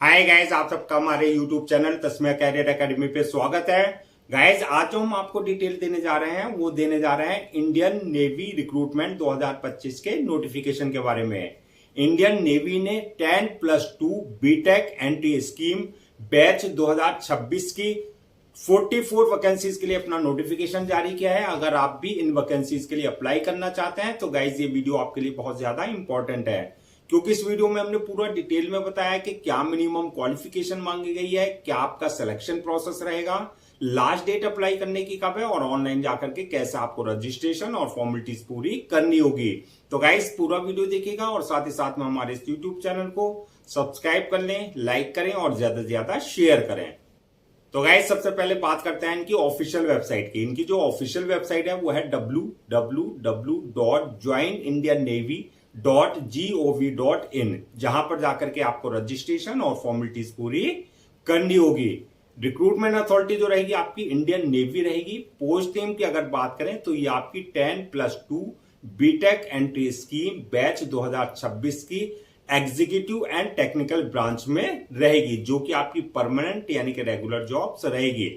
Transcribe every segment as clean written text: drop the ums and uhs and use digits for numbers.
Hi guys, आप सबका हमारे YouTube channel Tasmiya Career Academy पे स्वागत है। गाइस, आज जो हम आपको डिटेल देने जा रहे हैं वो देने जा रहे हैं इंडियन नेवी रिक्रूटमेंट 2025 के नोटिफिकेशन के बारे में। इंडियन नेवी ने 10+2 बीटेक एंट्री स्कीम बैच 2026 की 44 वैकेंसीज के लिए अपना नोटिफिकेशन जारी किया है। अगर आप भी इन वैकेंसीज के लिए अप्लाई करना चाहते हैं तो गाइस ये वीडियो आपके लिए बहुत ज्यादा इंपॉर्टेंट है, क्योंकि इस वीडियो में हमने पूरा डिटेल में बताया कि क्या मिनिमम क्वालिफिकेशन मांगी गई है, क्या आपका सिलेक्शन प्रोसेस रहेगा, लास्ट डेट अप्लाई करने की कब है और ऑनलाइन जाकर के कैसे आपको रजिस्ट्रेशन और फॉर्मेलिटीज पूरी करनी होगी। तो गाइस पूरा वीडियो देखिएगा और साथ ही साथ में हमारे इस यूट्यूब चैनल को सब्सक्राइब कर लें, लाइक करें और ज्यादा से ज्यादा शेयर करें। तो गाइस सबसे पहले बात करते हैं इनकी ऑफिशियल वेबसाइट की। इनकी जो ऑफिशियल वेबसाइट है वो है www.joinindiannavy.gov.in, जहां पर जाकर के आपको रजिस्ट्रेशन और फॉर्मेलिटीज पूरी करनी होगी। रिक्रूटमेंट अथॉरिटी जो रहेगी आपकी इंडियन नेवी रहेगी। पोस्ट नेम की अगर बात करें तो ये आपकी 10+2 बीटेक एंट्री स्कीम बैच 2026 की एग्जीक्यूटिव एंड टेक्निकल ब्रांच में रहेगी, जो कि आपकी परमानेंट यानी कि रेगुलर जॉब्स रहेगी।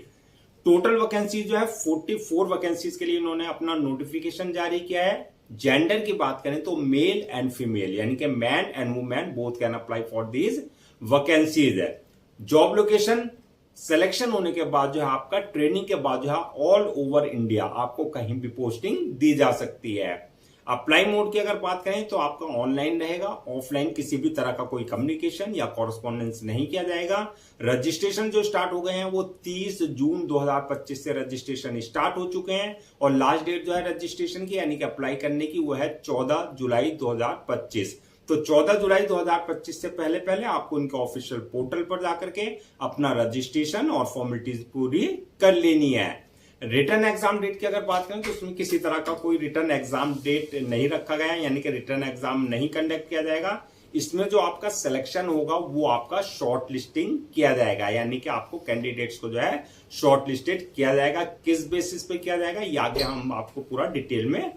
टोटल वैकेंसी जो है 44 वैकेंसीज के लिए इन्होंने अपना नोटिफिकेशन जारी किया है। जेंडर की बात करें तो मेल एंड फीमेल यानी कि man and women both can apply for these vacancies है। जॉब लोकेशन सिलेक्शन होने के बाद जो है आपका ट्रेनिंग के बाद जो है ऑल ओवर इंडिया आपको कहीं भी पोस्टिंग दी जा सकती है। अप्लाई मोड की अगर बात करें तो आपका ऑनलाइन रहेगा, ऑफलाइन किसी भी तरह का कोई कम्युनिकेशन या कॉरेस्पॉन्डेंस नहीं किया जाएगा। रजिस्ट्रेशन जो स्टार्ट हो गए हैं वो 30 जून 2025 से रजिस्ट्रेशन स्टार्ट हो चुके हैं और लास्ट डेट जो है रजिस्ट्रेशन की यानी कि अप्लाई करने की वो है 14 जुलाई 2025। तो 14 जुलाई 2025 से पहले पहले आपको इनके ऑफिशियल पोर्टल पर जाकर के अपना रजिस्ट्रेशन और फॉर्मेलिटीज पूरी कर लेनी है। रिटर्न एग्जाम डेट की अगर बात करें तो उसमें किसी तरह का कोई रिटर्न एग्जाम डेट नहीं रखा गया है, यानी कि रिटर्न एग्जाम नहीं कंडक्ट किया जाएगा। इसमें जो आपका सिलेक्शन होगा वो आपका शॉर्ट लिस्टिंग किया जाएगा, यानी कि आपको कैंडिडेट्स को जो है शॉर्ट लिस्टेड किया जाएगा। किस बेसिस पे किया जाएगा ये आगे हम आपको पूरा डिटेल में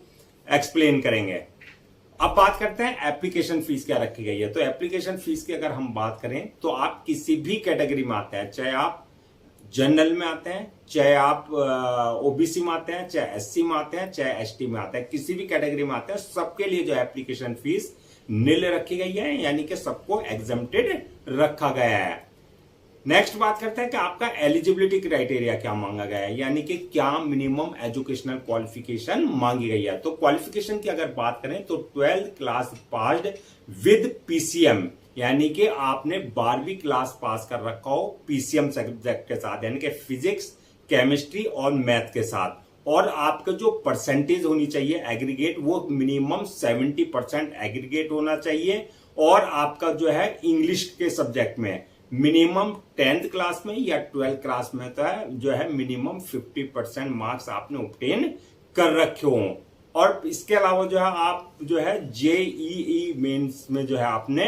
एक्सप्लेन करेंगे। अब बात करते हैं एप्लीकेशन फीस क्या रखी गई है। तो एप्लीकेशन फीस की अगर हम बात करें तो आप किसी भी कैटेगरी में आते हैं, चाहे आप जनरल में आते हैं, चाहे आप ओबीसी में आते हैं, चाहे एससी में आते हैं, चाहे एसटी में आते हैं, किसी भी कैटेगरी में आते हैं, सबके लिए जो एप्लीकेशन फीस निल रखी गई है, यानी कि सबको एग्जम्प्टेड रखा गया है। नेक्स्ट बात करते हैं कि आपका एलिजिबिलिटी क्राइटेरिया क्या मांगा गया है, यानी कि क्या मिनिमम एजुकेशनल क्वालिफिकेशन मांगी गई है। तो क्वालिफिकेशन की अगर बात करें तो 12th class passed with PCM, यानी कि आपने 12वीं क्लास पास कर रखा हो पीसीएम सब्जेक्ट के साथ, यानी कि फिजिक्स, केमिस्ट्री और मैथ के साथ। और आपका जो परसेंटेज होनी चाहिए एग्रीगेट वो मिनिमम 70% एग्रीगेट होना चाहिए। और आपका जो है इंग्लिश के सब्जेक्ट में मिनिमम 10th क्लास में या 12th क्लास में तो है जो है मिनिमम 50% मार्क्स आपने ऑब्टेन कर रखे हो। और इसके अलावा जो है आप जो है जेईई मेंस में जो है आपने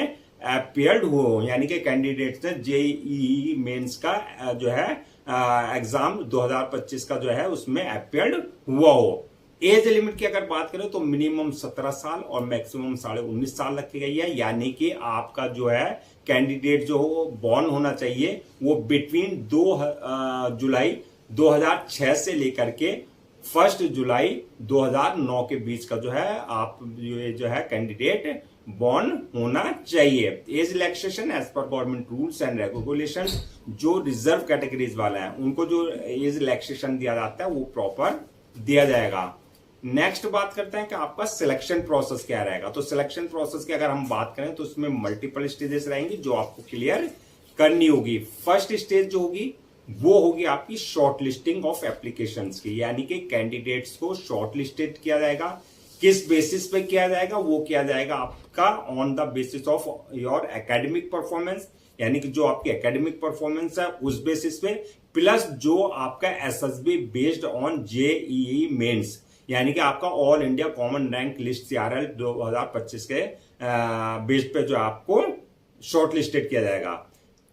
अपीयर्ड हो, यानी कि कैंडिडेट्स ने जेईई मेंस का जो है एग्जाम 2025 का जो है उसमें अपीयर्ड हुआ हो। एज लिमिट की अगर बात करें तो मिनिमम 17 साल और मैक्सिमम 19.5 साल रखी गई है, यानी कि आपका जो है कैंडिडेट जो हो बॉर्न होना चाहिए वो बिटवीन 2 जुलाई 2006 से लेकर के 1 जुलाई 2009 के बीच का जो है आप ये जो है कैंडिडेट बॉर्न होना चाहिए। Age relaxation as per government rules and regulation, जो रिजर्व कैटेगरीज वाला है उनको जो एज रिलैक्सेशन दिया जाता है वो प्रॉपर दिया जाएगा। नेक्स्ट बात करते हैं कि आपका सिलेक्शन प्रोसेस क्या रहेगा। तो सिलेक्शन प्रोसेस की अगर हम बात करें तो उसमें मल्टीपल स्टेजेस रहेंगी जो आपको क्लियर करनी होगी। फर्स्ट स्टेज जो होगी वो होगी आपकी शॉर्ट लिस्टिंग ऑफ एप्लीकेशंस की, यानी कि कैंडिडेट्स को शॉर्ट लिस्टेड किया जाएगा। किस बेसिस पे किया जाएगा वो किया जाएगा आपका on the basis of your academic performance, यानी कि जो आपकी एकेडमिक परफॉर्मेंस है उस बेसिस पे, प्लस जो आपका SSB based on JEE mains, यानी कि आपका all India common rank list CRL 2025 के बेस पे जो आपको शॉर्ट लिस्टेड किया जाएगा।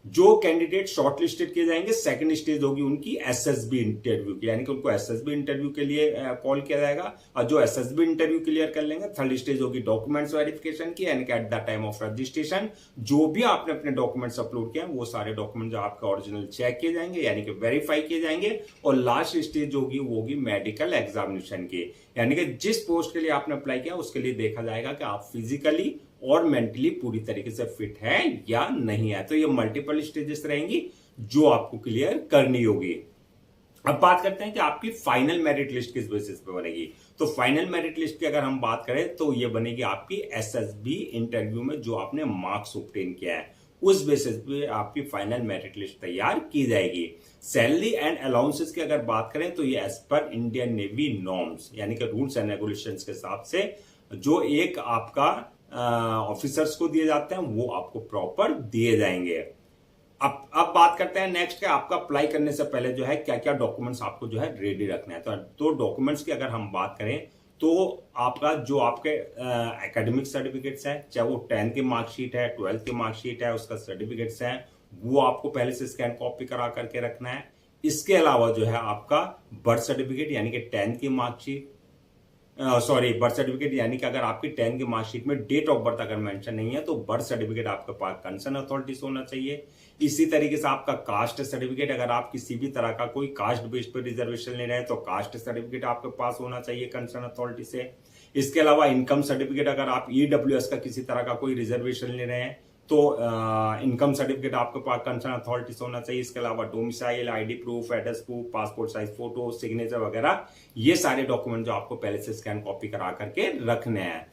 जो कैंडिडेट शॉर्ट लिस्टेड किए जाएंगे, सेकंड स्टेज होगी उनकी एसएसबी इंटरव्यू की, यानी कि उनको एसएसबी इंटरव्यू के लिए कॉल किया जाएगा, और जो एसएसबी इंटरव्यू क्लियर कर लेंगे, थर्ड स्टेज होगी डॉक्यूमेंट्स वेरिफिकेशन की, यानी कि at the time of registration जो भी आपने अपने डॉक्यूमेंट्स अपलोड किए हैं वो सारे डॉक्यूमेंट जो आपके ओरिजिनल चेक किए जाएंगे, यानी कि वेरीफाई किए जाएंगे। और लास्ट स्टेज होगी वो होगी मेडिकल एग्जामिनेशन की, यानी कि जिस पोस्ट के लिए आपने अप्लाई किया उसके लिए देखा जाएगा कि आप फिजिकली और मेंटली पूरी तरीके से फिट है या नहीं है। तो ये मल्टीपल स्टेजेस रहेंगी जो आपको क्लियर करनी होगी। अब बात करते हैं कि आपकी फाइनल मेरिट लिस्ट किस बेसिस पे बनेगी। तो फाइनल मेरिट लिस्ट की अगर हम बात करें तो ये बनेगी आपकी एसएसबी इंटरव्यू में जो आपने मार्क्स ऑब्टेन किया है उस बेसिस पे आपकी फाइनल मेरिट लिस्ट तैयार की जाएगी। सैलरी एंड अलाउंसेस की अगर बात करें तो ये as per Indian navy norms, यानी कि रूल्स एंड रेगुलेशंस के हिसाब से जो एक आपका ऑफिसर्स को दिए जाते हैं वो आपको प्रॉपर दिए जाएंगे। अब बात करते हैं नेक्स्ट के आपका अप्लाई करने से पहले जो है क्या क्या डॉक्यूमेंट्स आपको जो है रेडी रखना है। तो डॉक्यूमेंट्स की अगर हम बात करें तो आपका जो आपके एकेडमिक सर्टिफिकेट्स हैं, चाहे वो 10th की मार्कशीट है, 12th की मार्कशीट है, उसका सर्टिफिकेट्स हैं, वो आपको पहले से स्कैन कॉपी करा करके रखना है। इसके अलावा जो है आपका बर्थ सर्टिफिकेट यानी कि 10th की मार्कशीट, बर्थ सर्टिफिकेट यानी कि अगर आपकी 10th की मार्कशीट में डेट ऑफ बर्थ अगर मेंशन नहीं है तो बर्थ सर्टिफिकेट आपके पास कंसर्न अथॉरिटी से होना चाहिए। इसी तरीके से आपका कास्ट सर्टिफिकेट, अगर आप किसी भी तरह का कोई कास्ट बेस पर रिजर्वेशन ले रहे हैं तो कास्ट सर्टिफिकेट आपके पास होना चाहिए कंसर्न अथॉरिटी से। इसके अलावा इनकम सर्टिफिकेट, अगर आप ईडब्ल्यूएस का किसी तरह का कोई रिजर्वेशन ले रहे हैं तो इनकम सर्टिफिकेट आपके पास कंसर्न अथॉरिटी से होना चाहिए। इसके अलावा domicile, ID proof, address proof, passport size photo, signature वगैरह, ये सारे डॉक्यूमेंट जो आपको पहले से स्कैन कॉपी करा करके रखने हैं।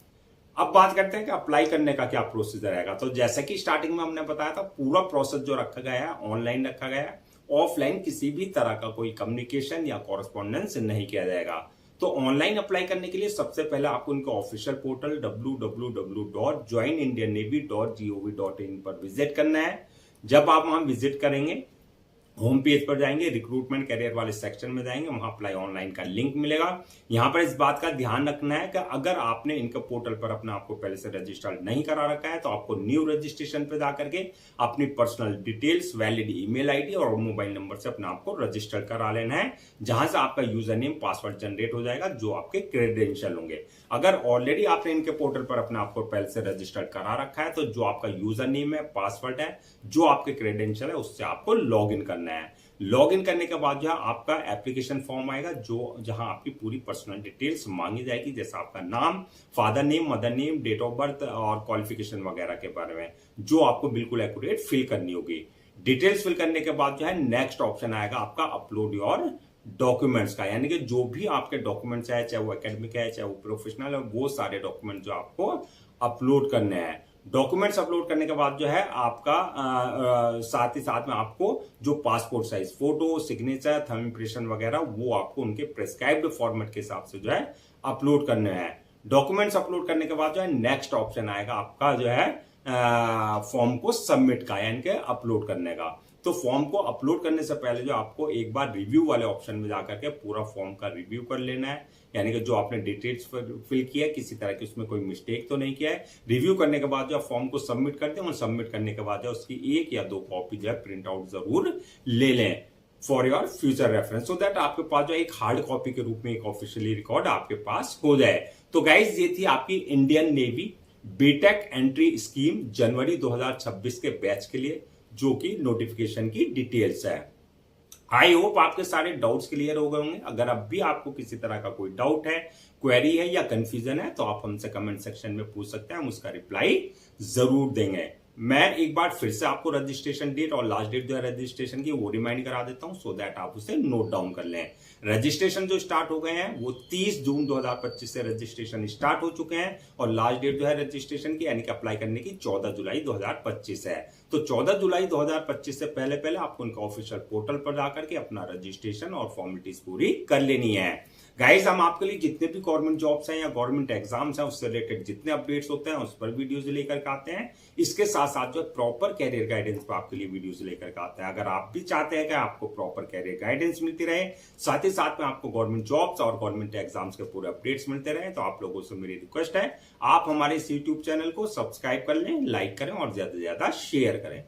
अब बात करते हैं कि अप्लाई करने का क्या प्रोसीजर रहेगा। तो जैसे कि स्टार्टिंग में हमने बताया था, पूरा प्रोसेस जो रखा गया है ऑनलाइन रखा गया है, ऑफलाइन किसी भी तरह का कोई कम्युनिकेशन या कॉरेस्पॉन्डेंस नहीं किया जाएगा। तो ऑनलाइन अप्लाई करने के लिए सबसे पहले आपको इनका ऑफिशियल पोर्टल www.joinindiannavy.gov.in पर विजिट करना है। जब आप वहां विजिट करेंगे, होम पेज पर जाएंगे, रिक्रूटमेंट कैरियर वाले सेक्शन में जाएंगे, वहां अप्लाई ऑनलाइन का लिंक मिलेगा। यहां पर इस बात का ध्यान रखना है कि अगर आपने इनके पोर्टल पर अपने आपको पहले से रजिस्टर्ड नहीं करा रखा है तो आपको न्यू रजिस्ट्रेशन पे जाकर के अपनी personal details, valid email ID और मोबाइल नंबर से अपने आपको रजिस्टर करा लेना है, जहां से आपका यूजर नेम पासवर्ड जनरेट हो जाएगा जो आपके क्रेडेंशियल होंगे। अगर ऑलरेडी आपने इनके पोर्टल पर अपने आपको पहले से रजिस्टर्ड करा रखा है तो जो आपका यूजर नेम है, पासवर्ड है, जो आपके क्रेडेंशियल है, उससे आपको लॉग इन करना है। लॉग इन करने के बाद जो आपका एप्लीकेशन फॉर्म आएगा जहां आपकी पूरी पर्सनल डिटेल्स मांगी जाएगी, जैसा आपका नाम, father name, mother name, date of birth और क्वालिफिकेशन वगैरह के बारे में, जो आपको बिल्कुल एक्यूरेट फिल करनी होगी। डिटेल्स फिल करने के बाद जो है नेक्स्ट ऑप्शन आएगा आपका अपलोड योर डॉक्यूमेंट्स का, यानी कि जो भी आपके डॉक्यूमेंट्स है, चाहे वो एकेडमिक है, चाहे वो प्रोफेशनल है, वो सारे डॉक्यूमेंट जो आपको अपलोड करने हैं। डॉक्यूमेंट्स अपलोड करने के बाद जो है आपका साथ ही साथ में आपको जो passport size photo, signature, thumb impression वगैरह वो आपको उनके प्रेस्क्राइब्ड फॉर्मेट के हिसाब से जो है अपलोड करने हैं। डॉक्यूमेंट्स अपलोड करने के बाद जो है नेक्स्ट ऑप्शन आएगा आपका जो है फॉर्म को सबमिट का, यानी कि अपलोड करने का। तो फॉर्म को अपलोड करने से पहले जो आपको एक बार रिव्यू वाले ऑप्शन में जाकर के पूरा फॉर्म का रिव्यू कर लेना है, यानी कि जो आपने डिटेल्स फिल किया है किसी तरह की उसमें कोई मिस्टेक तो नहीं किया है। रिव्यू करने के बाद जो फॉर्म को सबमिट करते हैं और सबमिट करने के बाद जो उसकी 1 या 2 कॉपी जो है प्रिंट आउट जरूर ले लें for your future reference, so that आपके पास जो एक हार्ड कॉपी के रूप में एक ऑफिशियली रिकॉर्ड आपके पास हो जाए। तो गाइज ये थी आपकी Indian Navy BTech entry scheme जनवरी 2026 के बैच के लिए, जो कि नोटिफिकेशन की डिटेल्स है। आई होप आपके सारे डाउट्स क्लियर हो गए होंगे। अगर अब भी आपको किसी तरह का कोई डाउट है, क्वेरी है या कंफ्यूजन है तो आप हमसे कमेंट सेक्शन में पूछ सकते हैं, हम उसका रिप्लाई जरूर देंगे। मैं एक बार फिर से आपको रजिस्ट्रेशन डेट और लास्ट डेट जो है रजिस्ट्रेशन की वो रिमाइंड करा देता हूं, सो दैट आप उसे नोट डाउन कर लें। रजिस्ट्रेशन जो स्टार्ट हो गए हैं वो 30 जून 2025 से रजिस्ट्रेशन स्टार्ट हो चुके हैं और लास्ट डेट जो है रजिस्ट्रेशन की यानी कि अप्लाई करने की 14 जुलाई 2025 है। तो 14 जुलाई 2025 से पहले पहले आपको उनका ऑफिशियल पोर्टल पर जाकर के अपना रजिस्ट्रेशन और फॉर्मेलिटीज पूरी कर लेनी है। गाइज हम आपके लिए जितने भी गवर्नमेंट जॉब्स हैं या गवर्नमेंट एग्जाम्स हैं उससे रिलेटेड जितने अपडेट्स होते हैं उस पर वीडियोज लेकर के आते हैं। इसके साथ साथ जो प्रॉपर कैरियर गाइडेंस पर आपके लिए वीडियोज लेकर के आते हैं। अगर आप भी चाहते हैं कि आपको प्रॉपर कैरियर गाइडेंस मिलती रहे, साथ ही साथ में आपको गवर्नमेंट जॉब्स और गवर्नमेंट एग्जाम्स के पूरे अपडेट्स मिलते रहे, तो आप लोगों से मेरी रिक्वेस्ट है आप हमारे इस यूट्यूब चैनल को सब्सक्राइब कर लें, लाइक करें और ज्यादा से ज्यादा शेयर करें।